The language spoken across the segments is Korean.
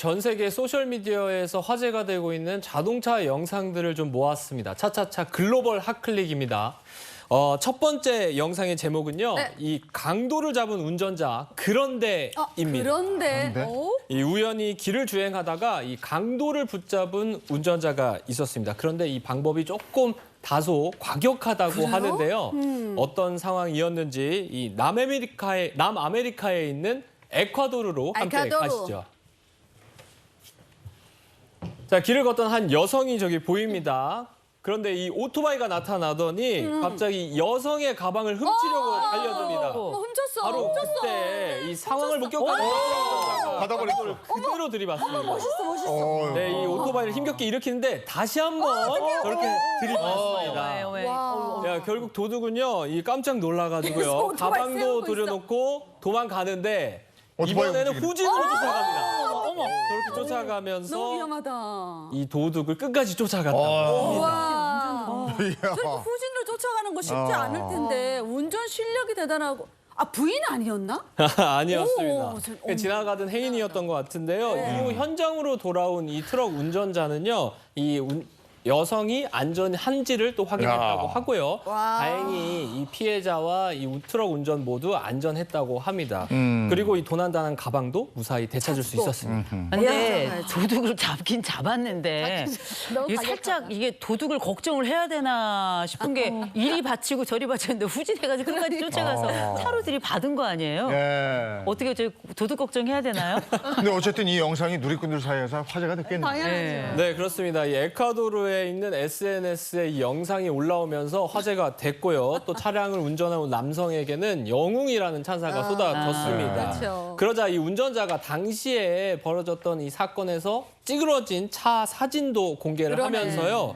전 세계 소셜미디어에서 화제가 되고 있는 자동차 영상들을 좀 모았습니다. 차차차 글로벌 핫클릭입니다. 첫 번째 영상의 제목은요. 네. 이 강도를 잡은 운전자 그런데입니다. 그런데? 이 우연히 길을 주행하다가 이 강도를 붙잡은 운전자가 있었습니다. 그런데 이 방법이 조금 다소 과격하다고 하는데요. 어떤 상황이었는지 이 남아메리카에 있는 에콰도르로 함께 가시죠. 자, 길을 걷던 한 여성이 저기 보입니다. 그런데 이 오토바이가 나타나더니 갑자기 여성의 가방을 훔치려고 달려듭니다. 훔쳤어. 바로 그때 이 상황을 목격한 운전자가 받아버리고 그대로 들이받습니다. 멋있어. 네, 이 오토바이를 힘겹게 일으키는데 다시 한번 저렇게 들이받습니다. 왜? 야, 결국 도둑은요, 이 깜짝 놀라가지고요. 오토바이 가방도 세우고 들여놓고 도망가는데 오토바이 이번에는 움직이네. 후진으로 쫓아갑니다. 어머. 저렇게 쫓아가면서 너무 위험하다. 이 도둑을 끝까지 쫓아갔다고. 와. 저렇게 이야. 후진으로 쫓아가는 거 쉽지 아. 않을 텐데 운전 실력이 대단하고. 아, 부인 아니었나? 아니었습니다. 오, 어머. 지나가던 행인이었던 것 같은데요. 네. 이후 현장으로 돌아온 이 트럭 운전자는요, 여성이 안전한지를 또 확인했다고 야. 하고요. 와. 다행히 이 피해자와 이 트럭 운전 모두 안전했다고 합니다. 그리고 이 도난당한 가방도 무사히 되찾을 수 있었습니다. 근데 야, 도둑을 잡긴 잡았는데 너무 이게 살짝 이게 도둑을 걱정을 해야 되나 싶은 게 이리 받치고 저리 받쳤는데 후진해가지고 끝까지 쫓아가서 차로 들이받은 거 아니에요? 예. 어떻게 저 도둑 걱정해야 되나요? 근데 어쨌든 이 영상이 누리꾼들 사이에서 화제가 됐겠네요. 당연하죠. 네, 그렇습니다. 이 에콰도르에 있는 SNS에 이 영상이 올라오면서 화제가 됐고요. 또 차량을 운전하는 남성에게는 영웅이라는 찬사가 쏟아졌습니다. 그렇죠. 그러자 이 운전자가 당시에 벌어졌던 이 사건에서 찌그러진 차 사진도 공개를 그러네. 하면서요.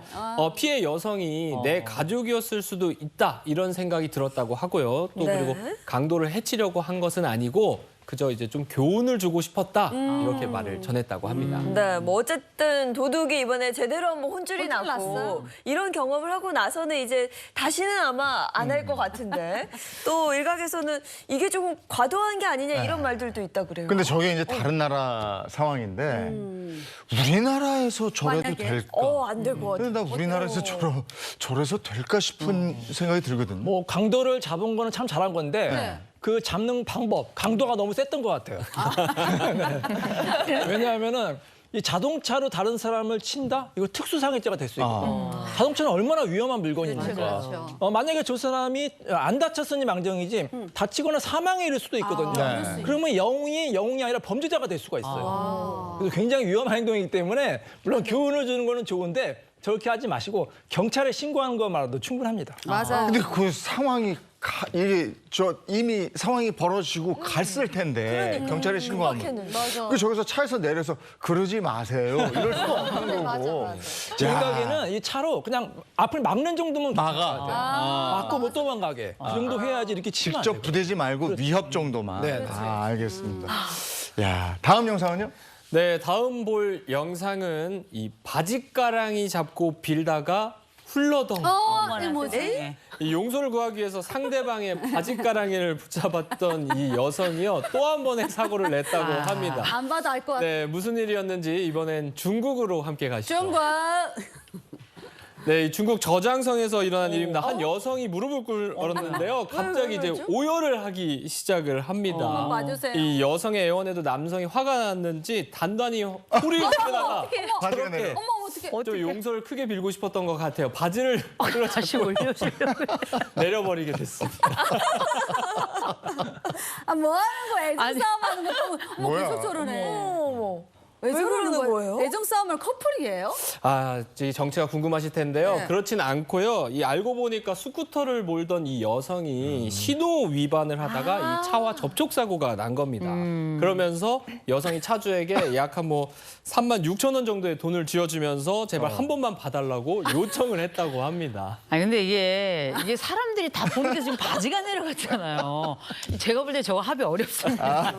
피해 여성이 내 가족이었을 수도 있다 이런 생각이 들었다고 하고요. 또 네. 그리고 강도를 해치려고 한 것은 아니고 그저 이제 좀 교훈을 주고 싶었다 이렇게 말을 전했다고 합니다. 네, 뭐 어쨌든 도둑이 이번에 제대로 한번 혼쭐이 혼쭐 났고 났어요. 이런 경험을 하고 나서는 이제 다시는 아마 안 할 것 같은데 또 일각에서는 이게 조금 과도한 게 아니냐 이런 말들도 있다 그래요. 근데 저게 이제 다른 나라 상황인데 우리나라에서 저래도 만약에? 될까? 안 될 것 같아. 근데 나 우리나라에서 저래서 될까 싶은 생각이 들거든. 뭐 강도를 잡은 거는 참 잘한 건데 네. 그 잡는 방법, 강도가 너무 셌던 것 같아요. 네. 왜냐하면은 이 자동차로 다른 사람을 친다? 이거 특수상해죄가 될 수 있거든요. 자동차는 얼마나 위험한 물건입니까? 그렇죠. 만약에 저 사람이 안 다쳤으니 망정이지 다치거나 사망에 이를 수도 있거든요. 네. 그러면 영웅이 아니라 범죄자가 될 수가 있어요. 그래서 굉장히 위험한 행동이기 때문에 물론 교훈을 주는 거는 좋은데 저렇게 하지 마시고 경찰에 신고하는 것만으로도 충분합니다. 맞아요. 근데 그 상황이 이미 상황이 벌어지고 갔을 텐데 경찰에 신고하면 그 저기서 차에서 내려서 그러지 마세요 이럴 수 없는 거고. 제 생각에는 이 차로 그냥 앞을 막는 정도면 막아. 막고 못 도망가게 그 정도 해야지 이렇게 치면 안 직접 되고. 부대지 말고 위협 정도만. 네, 네. 아, 알겠습니다. 야, 다음 영상은요? 네, 다음 볼 영상은 이 바짓가랑이 잡고 빌다가 훌러덩. 이게 뭐지? 네. 이 용서를 구하기 위해서 상대방의 바짓가랑이를 붙잡았던 이 여성이요. 또 한 번의 사고를 냈다고 합니다. 안 봐도 알 것 같아. 네, 무슨 일이었는지 이번엔 중국으로 함께 가시죠. 중국. 네, 이 중국 저장성에서 일어난 일입니다. 한 여성이 무릎을 꿇었는데요. 갑자기 이제 오열을 하기 시작을 합니다. 한번 봐주세요. 이 여성의 애원에도 남성이 화가 났는지 단단히 소리를 지르다가 바지가 내려. 어머, 어떡해. 좀 용서를 크게 빌고 싶었던 것 같아요. 바지를 다시 올려주려고. 내려버리게 됐습니다. 아, 뭐 하는 거야? 애정 아니. 싸움 하는 거. 어머, 뭐야? 계속 저러네. 어머. 왜 저러는 그러는 거예요? 애정 싸움을 커플이에요? 아, 이 정체가 궁금하실 텐데요. 네. 그렇진 않고요. 이 알고 보니까 스쿠터를 몰던 이 여성이 신호 위반을 하다가 이 차와 접촉 사고가 난 겁니다. 그러면서 여성이 차주에게 약 한 뭐 36,000원 정도의 돈을 쥐어주면서 제발 한 번만 봐달라고 요청을 했다고 합니다. 아니 근데 이게 사람들이 다 보는 게 지금 바지가 내려갔잖아요. 제가 볼 때 저거 합의 어렵습니다.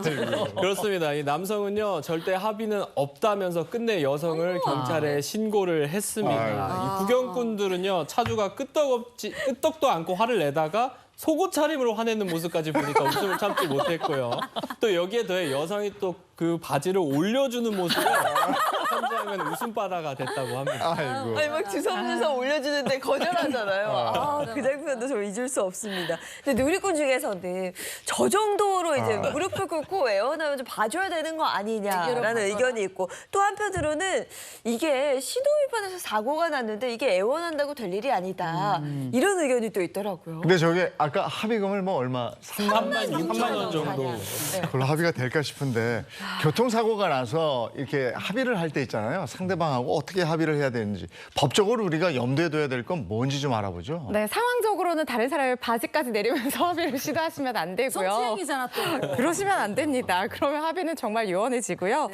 그렇습니다. 이 남성은요 절대 합의는 없다면서 끝내 여성을 경찰에 신고를 했습니다. 이 구경꾼들은요 차주가 끄떡도 않고 화를 내다가 속옷 차림으로 화내는 모습까지 보니까 웃음을 참지 못했고요. 또 여기에 더해 여성이 또 그 바지를 올려주는 모습에 현장은 웃음바다가 됐다고 합니다. 아이고. 아니 막 주섬주섬 올려주는데 거절하잖아요. 그 장면도 좀 잊을 수 없습니다. 근데 누리꾼 중에서는 저 정도로 이제 무릎을 꿇고 애원하면 좀 봐줘야 되는 거 아니냐라는 의견이 있고 또 한편으로는 이게 신호 위반에서 사고가 났는데 이게 애원한다고 될 일이 아니다. 이런 의견이 또 있더라고요. 근데 저게 아까 합의금을 뭐 얼마 3만 6천 원 정도. 그걸로 합의가 될까 싶은데 교통사고가 나서 이렇게 합의를 할 때 있잖아요. 상대방하고 어떻게 합의를 해야 되는지 법적으로 우리가 염두에 둬야 될 건 뭔지 좀 알아보죠. 네, 상황적으로는 다른 사람의 바지까지 내리면서 합의를 시도하시면 안 되고요. 성추행이잖아 또. 그러시면 안 됩니다. 그러면 합의는 정말 요원해지고요.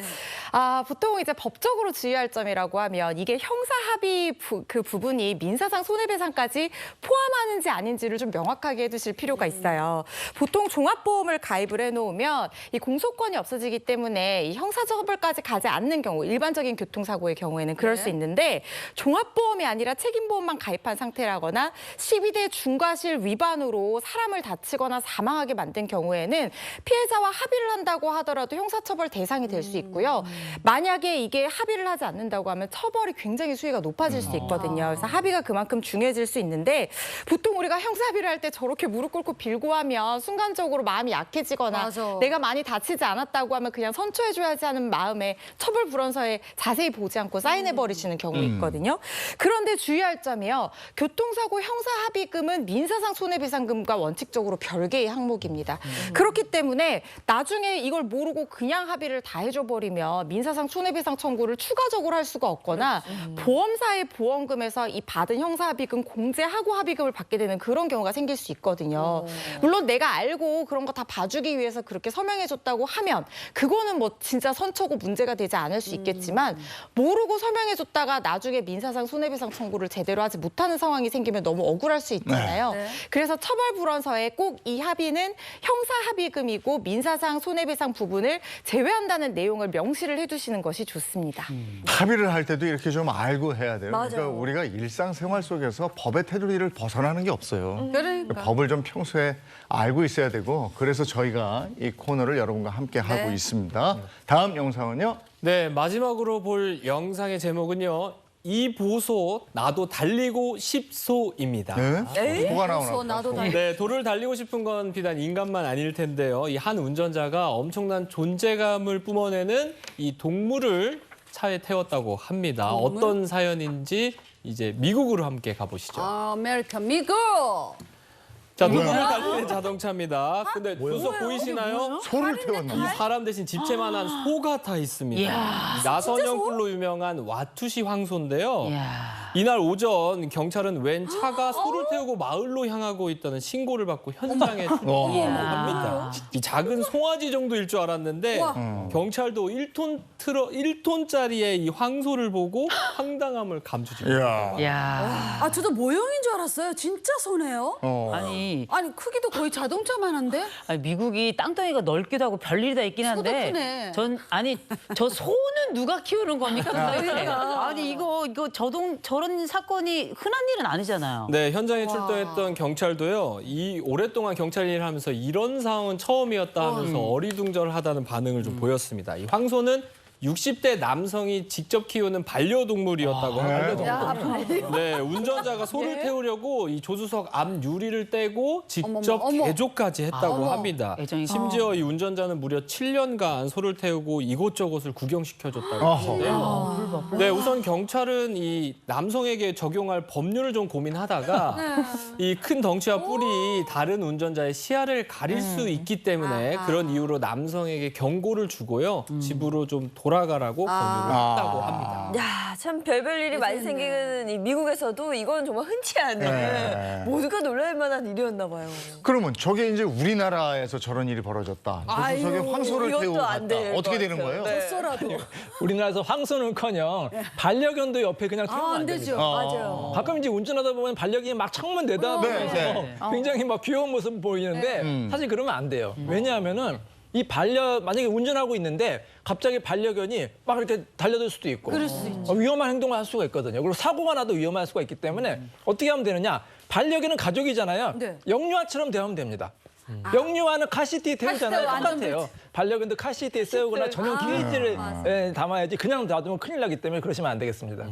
보통 이제 법적으로 주의할 점이라고 하면 이게 형사 합의 그 부분이 민사상 손해배상까지 포함하는지 아닌지를 좀 명확하게 해두실 필요가 있어요. 보통 종합보험을 가입을 해놓으면 이 공소권이 없어지기 때문에 이 형사처벌까지 가지 않는 경우, 일반적인 교통사고의 경우에는 그럴 수 있는데 종합보험이 아니라 책임보험만 가입한 상태라거나 12대 중과실 위반으로 사람을 다치거나 사망하게 만든 경우에는 피해자와 합의를 한다고 하더라도 형사처벌 대상이 될 수 있고요. 만약에 이게 합의를 하지 않는다고 하면 처벌이 굉장히 수위가 높아질 수 있거든요. 그래서 합의가 그만큼 중요해질 수 있는데 보통 우리가 형사합의를 할 때 저렇게 무릎 꿇고 빌고 하면 순간적으로 마음이 약해지거나 맞아. 내가 많이 다치지 않았다고 하면 그냥 선처해줘야지 하는 마음에 처벌 불원서에 자세히 보지 않고 사인해버리시는 경우 있거든요. 그런데 주의할 점이요. 교통사고 형사합의금은 민사상 손해배상금과 원칙적으로 별개의 항목입니다. 그렇기 때문에 나중에 이걸 모르고 그냥 합의를 다 해줘버리면 민사상 손해배상 청구를 추가적으로 할 수가 없거나 보험사의 보험금에서 이 받은 형사합의금 공제하고 합의금을 받게 되는 그런 경우가 생길 수 있거든요. 물론 내가 알고 그런 거 다 봐주기 위해서 그렇게 서명해줬다고 하면 그거는 뭐 진짜 선처고 문제가 되지 않을 수 있겠지만 모르고 서명해줬다가 나중에 민사상 손해배상 청구를 제대로 하지 못하는 상황이 생기면 너무 억울할 수 있잖아요. 그래서 처벌불원서에 꼭 이 합의는 형사합의금이고 민사상 손해배상 부분을 제외한다는 내용을 명시를 해두시는 것이 좋습니다. 합의를 할 때도 이렇게 좀 알고 해야 돼요. 맞아요. 그러니까 우리가 일상생활 속에서 법의 테두리를 벗어나는 게 없어요. 그러니까. 법을 좀 평소에 알고 있어야 되고 그래서 저희가 이 코너를 여러분과 함께 하고 있습니다. 다음 영상은요. 네, 마지막으로 볼 영상의 제목은요. 이 보소 나도 달리고 싶소입니다. 네? 뭐가 나오나? 나도 다. 네, 도를 달리고 싶은 건 비단 인간만 아닐 텐데요. 이 한 운전자가 엄청난 존재감을 뿜어내는 이 동물을 차에 태웠다고 합니다. 어떤 사연인지 이제 미국으로 함께 가보시죠. 아메리카 미국. 자, 도로를 달리는 자동차입니다. 근데 보소 보이시나요? 소를 태웠나? 이 사람 대신 집채만한 소가 타 있습니다. 이 나선형뿔로 유명한 와투시 황소인데요. 이날 오전 경찰은 웬 차가 소를 태우고 마을로 향하고 있다는 신고를 받고 현장에 출동했다고 합니다. 이 작은 송아지 정도일 줄 알았는데 경찰도 1톤짜리의 이 황소를 보고 황당함을 감추지 못했어요. 이야. 아 저도 모형인 줄 알았어요. 진짜 소네요. 아니 크기도 거의 자동차만한데. 아니, 미국이 땅덩이가 넓기도 하고 별일이 다 있긴 한데 크네. 저 소는 누가 키우는 겁니까? 도대체? 아니 이거 저런 사건이 흔한 일은 아니잖아요. 네, 현장에 출동했던 경찰도요. 이 오랫동안 경찰 일을 하면서 이런 상황은 처음이었다 하면서 어리둥절하다는 반응을 좀 보였습니다. 이 황소는 60대 남성이 직접 키우는 반려동물이었다고 합니다. 네, 운전자가 소를 태우려고 이 조수석 앞 유리를 떼고 직접 어머. 개조까지 했다고 합니다. 애정이 심지어 이 운전자는 무려 7년간 소를 태우고 이곳저곳을 구경시켜줬다고 하는데요. 네, 우선 경찰은 이 남성에게 적용할 법률을 좀 고민하다가 이 큰 덩치와 뿔이 다른 운전자의 시야를 가릴 수 있기 때문에 그런 이유로 남성에게 경고를 주고요. 집으로 좀 돌아가라고 권유를 했다고 합니다. 야, 참 별별 일이 많이 생기는 이 미국에서도 이건 정말 흔치 않은 모두가 놀랄 만한 일이었나 봐요. 그러면 저게 이제 우리나라에서 저런 일이 벌어졌다. 조수석에 아이고, 황소를 이것도 태우고 안 될 갔다. 것 어떻게 되는 같아요. 거예요? 네. 쏘라도. 우리나라에서 황소는커녕 반려견도 옆에 그냥 태우면 안 안 됩니다. 되죠. 맞아요. 가끔 이제 운전하다 보면 반려견이 막 창문 내다보면서 네. 굉장히 막 귀여운 모습 보이는데 사실 그러면 안 돼요. 왜냐하면은 만약에 운전하고 있는데 갑자기 반려견이 막 이렇게 달려들 수도 있고 위험한 행동을 할 수가 있거든요. 그리고 사고가 나도 위험할 수가 있기 때문에 어떻게 하면 되느냐? 반려견은 가족이잖아요. 네. 영유아처럼 대하면 됩니다. 영유아는 카시트에 태우잖아요. 똑같아요. 반려견도 카시트에 세우거나 전용 케이지를 담아야지 그냥 놔두면 큰일 나기 때문에 그러시면 안 되겠습니다.